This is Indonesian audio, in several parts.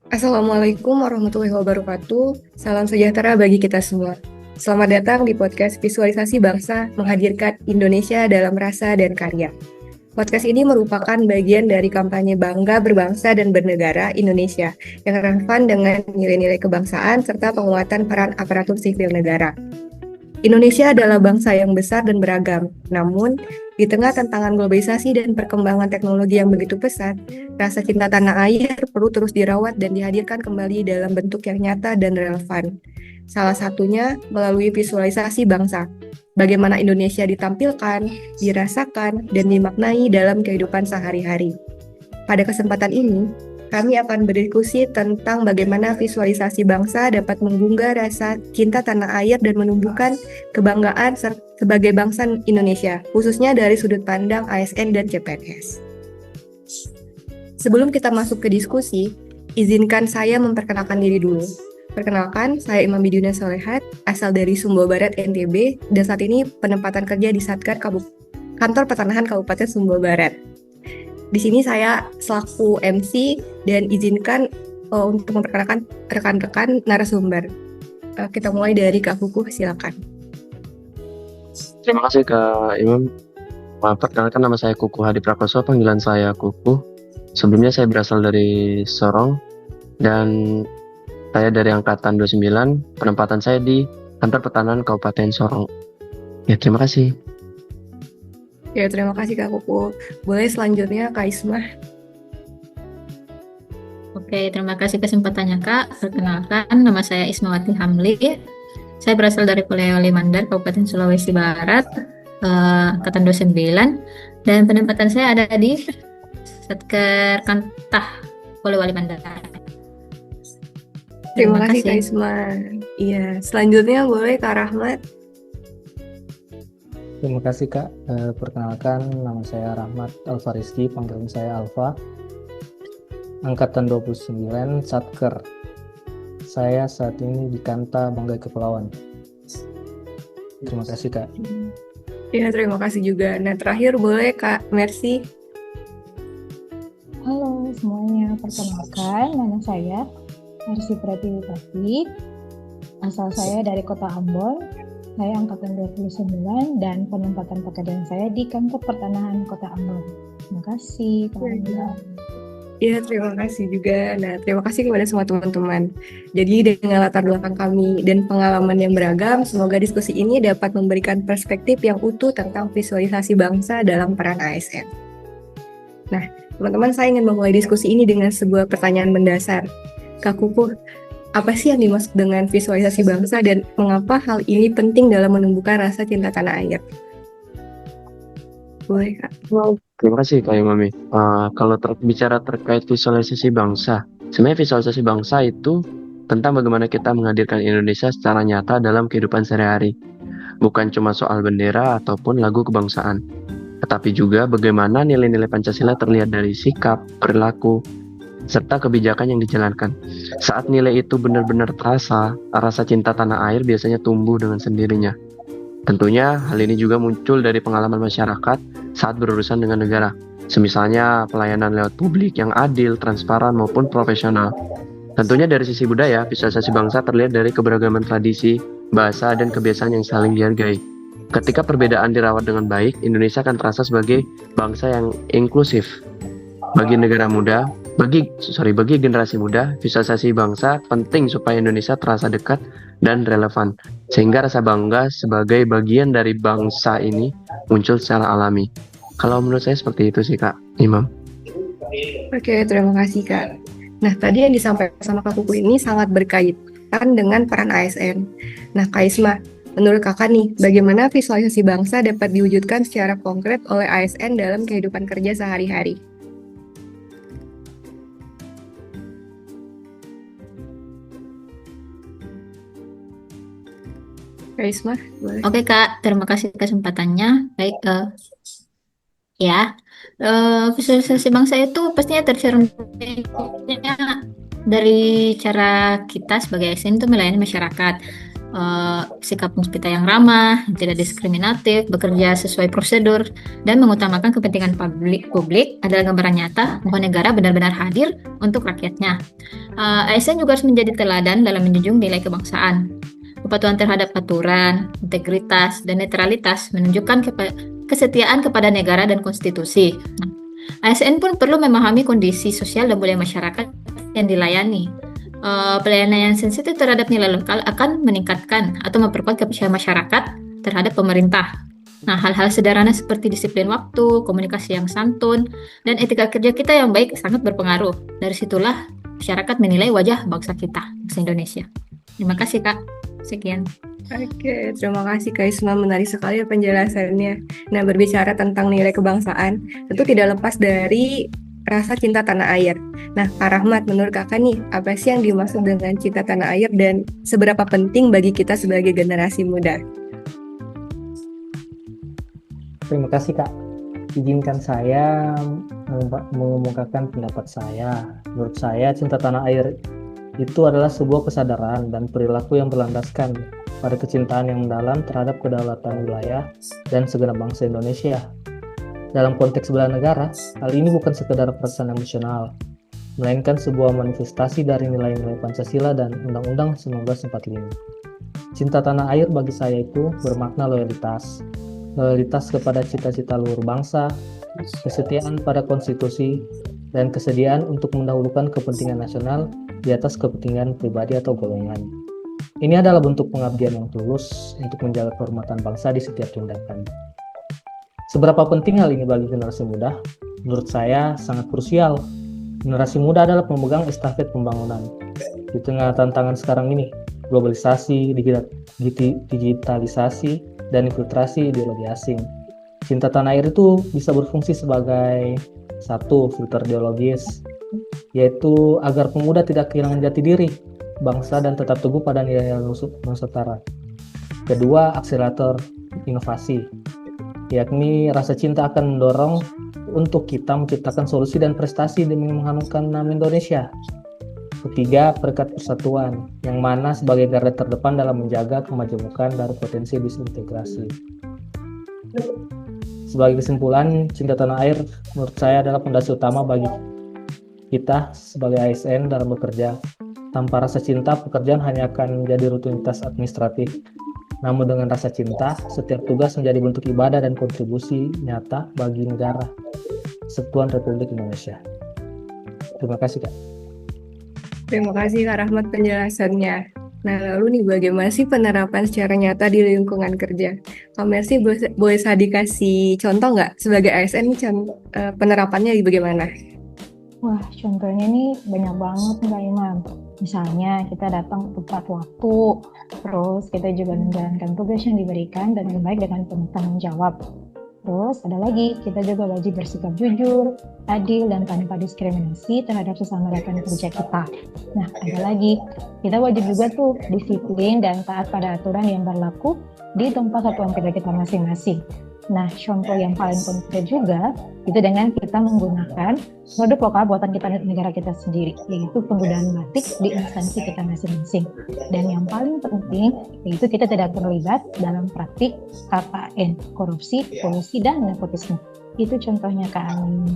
Assalamualaikum warahmatullahi wabarakatuh. Salam sejahtera bagi kita semua. Selamat datang di podcast Visualisasi Bangsa menghadirkan Indonesia dalam rasa dan karya. Podcast ini merupakan bagian dari kampanye Bangga Berbangsa dan Bernegara Indonesia yang relevan dengan nilai-nilai kebangsaan serta penguatan peran aparatur sipil negara. Indonesia adalah bangsa yang besar dan beragam, namun di tengah tantangan globalisasi dan perkembangan teknologi yang begitu pesat, rasa cinta tanah air perlu terus dirawat dan dihadirkan kembali dalam bentuk yang nyata dan relevan. Salah satunya melalui visualisasi bangsa. Bagaimana Indonesia ditampilkan, dirasakan, dan dimaknai dalam kehidupan sehari-hari. Pada kesempatan ini, kami akan berdiskusi tentang bagaimana visualisasi bangsa dapat menggugah rasa cinta tanah air dan menumbuhkan kebanggaan sebagai bangsa Indonesia, khususnya dari sudut pandang ASN dan CPNS. Sebelum kita masuk ke diskusi, izinkan saya memperkenalkan diri dulu. Perkenalkan, saya Imam Biduna Solehat, asal dari Sumbawa Barat, NTB, dan saat ini penempatan kerja di Satker Kantor Pertanahan Kabupaten Sumbawa Barat. Di sini saya selaku MC dan izinkan untuk memperkenalkan rekan-rekan narasumber. Kita mulai dari Kak Kukuh, silakan. Terima kasih Kak Imam. Perkenalkan, nama saya Kukuh Hadi Prakoso, panggilan saya Kukuh. Sebelumnya saya berasal dari Sorong dan saya dari angkatan 29, penempatan saya di Kantor Pertanahan Kabupaten Sorong. Ya, terima kasih. Ya, terima kasih Kak Kukuh. Boleh selanjutnya Kak Ismah. Oke, terima kasih kesempatannya Kak. Perkenalkan, nama saya Ismawati Hamli. Saya berasal dari Polewali Mandar, Kabupaten Sulawesi Barat, angkatan 29, dan penempatan saya ada di Satker Kantah Polewali Mandar. Terima kasih Kak Ismah. Iya, selanjutnya boleh Kak Rahmat. Terima kasih Kak. Perkenalkan, nama saya Rahmat Alfa Rizky, panggilan saya Alfa. Angkatan 29, Satker. Saya saat ini di Kanta Banggai Kepulauan. Terima kasih Kak. Ya, terima kasih juga. Nah, terakhir boleh Kak Mercy. Halo semuanya, perkenalkan nama saya Mercy Pratiwi. Asal saya dari Kota Ambon. Saya angkatan 29 dan penempatan pekerjaan saya di Kantor Pertanahan Kota Ambon. Terima kasih. Ya, terima kasih juga. Nah, terima kasih kepada semua teman-teman. Jadi dengan latar belakang kami dan pengalaman yang beragam, semoga diskusi ini dapat memberikan perspektif yang utuh tentang visualisasi bangsa dalam peran ASN. Nah, teman-teman, saya ingin memulai diskusi ini dengan sebuah pertanyaan mendasar. Kak Kukuh, apa sih yang dimaksud dengan visualisasi bangsa dan mengapa hal ini penting dalam menumbuhkan rasa cinta tanah air? Boleh Kak? Terima kasih Kak Imami. Kalau bicara terkait visualisasi bangsa, sebenarnya visualisasi bangsa itu tentang bagaimana kita menghadirkan Indonesia secara nyata dalam kehidupan sehari-hari. Bukan cuma soal bendera ataupun lagu kebangsaan, tetapi juga bagaimana nilai-nilai Pancasila terlihat dari sikap, perilaku, serta kebijakan yang dijalankan. Saat nilai itu benar-benar terasa, rasa cinta tanah air biasanya tumbuh dengan sendirinya. Tentunya hal ini juga muncul dari pengalaman masyarakat saat berurusan dengan negara. Semisalnya pelayanan lewat publik yang adil, transparan maupun profesional. Tentunya dari sisi budaya, visualisasi bangsa terlihat dari keberagaman tradisi, bahasa, dan kebiasaan yang saling dihargai. Ketika perbedaan dirawat dengan baik, Indonesia akan terasa sebagai bangsa yang inklusif. Bagi generasi muda, visualisasi bangsa penting supaya Indonesia terasa dekat dan relevan, sehingga rasa bangga sebagai bagian dari bangsa ini muncul secara alami. Kalau menurut saya seperti itu sih Kak Imam. Oke, terima kasih Kak. Nah, tadi yang disampaikan sama Kak Kuku ini sangat berkaitan dengan peran ASN. Nah, Kak Isma, menurut Kakak nih, bagaimana visualisasi bangsa dapat diwujudkan secara konkret oleh ASN dalam kehidupan kerja sehari-hari? Kak Isma, boleh. Oke Kak, terima kasih kesempatannya. Baik, visualisasi bangsa itu pastinya tercerminnya dari cara kita sebagai ASN itu melayani masyarakat. sikap kita yang ramah, tidak diskriminatif, bekerja sesuai prosedur, dan mengutamakan kepentingan publik adalah gambaran nyata bahwa negara benar-benar hadir untuk rakyatnya. ASN juga harus menjadi teladan dalam menjunjung nilai kebangsaan. Kepatuhan terhadap aturan, integritas, dan netralitas menunjukkan kesetiaan kepada negara dan konstitusi. Nah, ASN pun perlu memahami kondisi sosial dan budaya masyarakat yang dilayani. Pelayanan yang sensitif terhadap nilai lokal akan meningkatkan atau memperkuat kepercayaan masyarakat terhadap pemerintah. Nah, hal-hal sederhana seperti disiplin waktu, komunikasi yang santun, dan etika kerja kita yang baik sangat berpengaruh. Dari situlah masyarakat menilai wajah bangsa kita, bangsa Indonesia. Terima kasih, Kak. Sekian. Oke, terima kasih Kak Isma, menarik sekali penjelasannya. Nah, berbicara tentang nilai kebangsaan, tentu tidak lepas dari rasa cinta tanah air. Nah, Kak Rahmat, menurut Kakak nih, apa sih yang dimaksud dengan cinta tanah air dan seberapa penting bagi kita sebagai generasi muda? Terima kasih Kak. Izinkan saya mengemukakan pendapat saya. Menurut saya, cinta tanah air itu adalah sebuah kesadaran dan perilaku yang berlandaskan pada kecintaan yang mendalam terhadap kedaulatan wilayah dan segenap bangsa Indonesia. Dalam konteks bela negara, hal ini bukan sekedar perasaan emosional, melainkan sebuah manifestasi dari nilai-nilai Pancasila dan Undang-Undang 1945. Cinta tanah air bagi saya itu bermakna loyalitas kepada cita-cita luhur bangsa, kesetiaan pada konstitusi, dan kesediaan untuk mendahulukan kepentingan nasional di atas kepentingan pribadi atau golongan. Ini adalah bentuk pengabdian yang tulus untuk menjaga kehormatan bangsa di setiap tindakan. Seberapa penting hal ini bagi generasi muda? Menurut saya sangat krusial. Generasi muda adalah pemegang estafet pembangunan. Di tengah tantangan sekarang ini, globalisasi, digitalisasi, dan infiltrasi ideologi asing. Cinta tanah air itu bisa berfungsi sebagai satu filter ideologis, yaitu agar pemuda tidak kehilangan jati diri bangsa dan tetap teguh pada nilai Nusantara. Kedua, akselerator inovasi, yakni rasa cinta akan mendorong untuk kita menciptakan solusi dan prestasi demi mengharumkan nama Indonesia. Ketiga, perekat persatuan, yang mana sebagai garda terdepan dalam menjaga kemajemukan dari potensi disintegrasi. Sebagai kesimpulan, cinta tanah air menurut saya adalah fondasi utama bagi kita sebagai ASN dalam bekerja. Tanpa rasa cinta, pekerjaan hanya akan menjadi rutinitas administratif. Namun dengan rasa cinta, setiap tugas menjadi bentuk ibadah dan kontribusi nyata bagi negara Kesatuan Republik Indonesia. Terima kasih, Kak. Terima kasih Kak Rahmat penjelasannya. Nah, lalu nih bagaimana sih penerapan secara nyata di lingkungan kerja? Kak Mercy boleh saya dikasih contoh nggak sebagai ASN penerapannya bagaimana? Wah, contohnya nih banyak banget Mbak Iman. Misalnya kita datang tepat waktu, terus kita juga menjalankan tugas yang diberikan dan lebih baik dengan penuh tanggung jawab. Terus ada lagi, kita juga wajib bersikap jujur, adil, dan tanpa diskriminasi terhadap sesama rekan kerja kita. Nah, ada lagi, kita wajib juga tuh disiplin dan taat pada aturan yang berlaku di tempat satuan kerja kita masing-masing. Nah, contoh yang paling konkret juga itu dengan kita menggunakan produk lokal buatan kita negara kita sendiri, yaitu penggunaan batik di instansi kita masing-masing. Dan yang paling penting yaitu kita tidak terlibat dalam praktik KKN, korupsi, kolusi, dan nepotisme. Itu contohnya Kak Amin.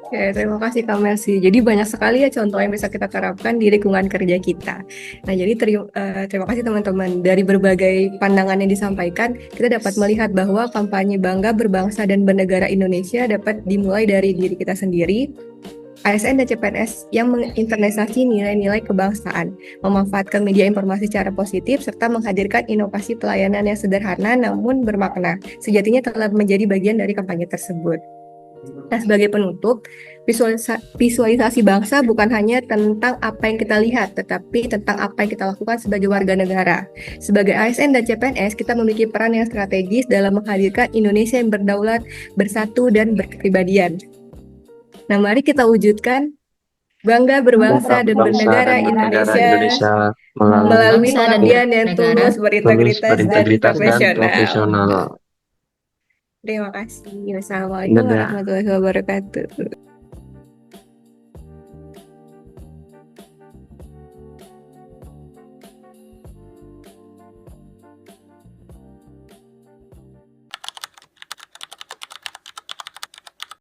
Oke, terima kasih Kak Mercy. Jadi banyak sekali ya contoh yang bisa kita terapkan di lingkungan kerja kita. Nah, jadi terima kasih teman-teman. Dari berbagai pandangan yang disampaikan, kita dapat melihat bahwa kampanye bangga berbangsa dan bernegara Indonesia dapat dimulai dari diri kita sendiri, ASN dan CPNS yang menginternalisasi nilai-nilai kebangsaan, memanfaatkan media informasi secara positif, serta menghadirkan inovasi pelayanan yang sederhana namun bermakna. Sejatinya telah menjadi bagian dari kampanye tersebut. Nah, sebagai penutup, visualisasi bangsa bukan hanya tentang apa yang kita lihat, tetapi tentang apa yang kita lakukan sebagai warga negara. Sebagai ASN dan CPNS, kita memiliki peran yang strategis dalam menghadirkan Indonesia yang berdaulat, bersatu, dan berkepribadian. Nah, mari kita wujudkan bangga berbangsa dan bernegara Indonesia melalui pengabdian yang tulus, berintegritas, dan profesional. Terima kasih. Wassalamualaikum warahmatullahi wabarakatuh.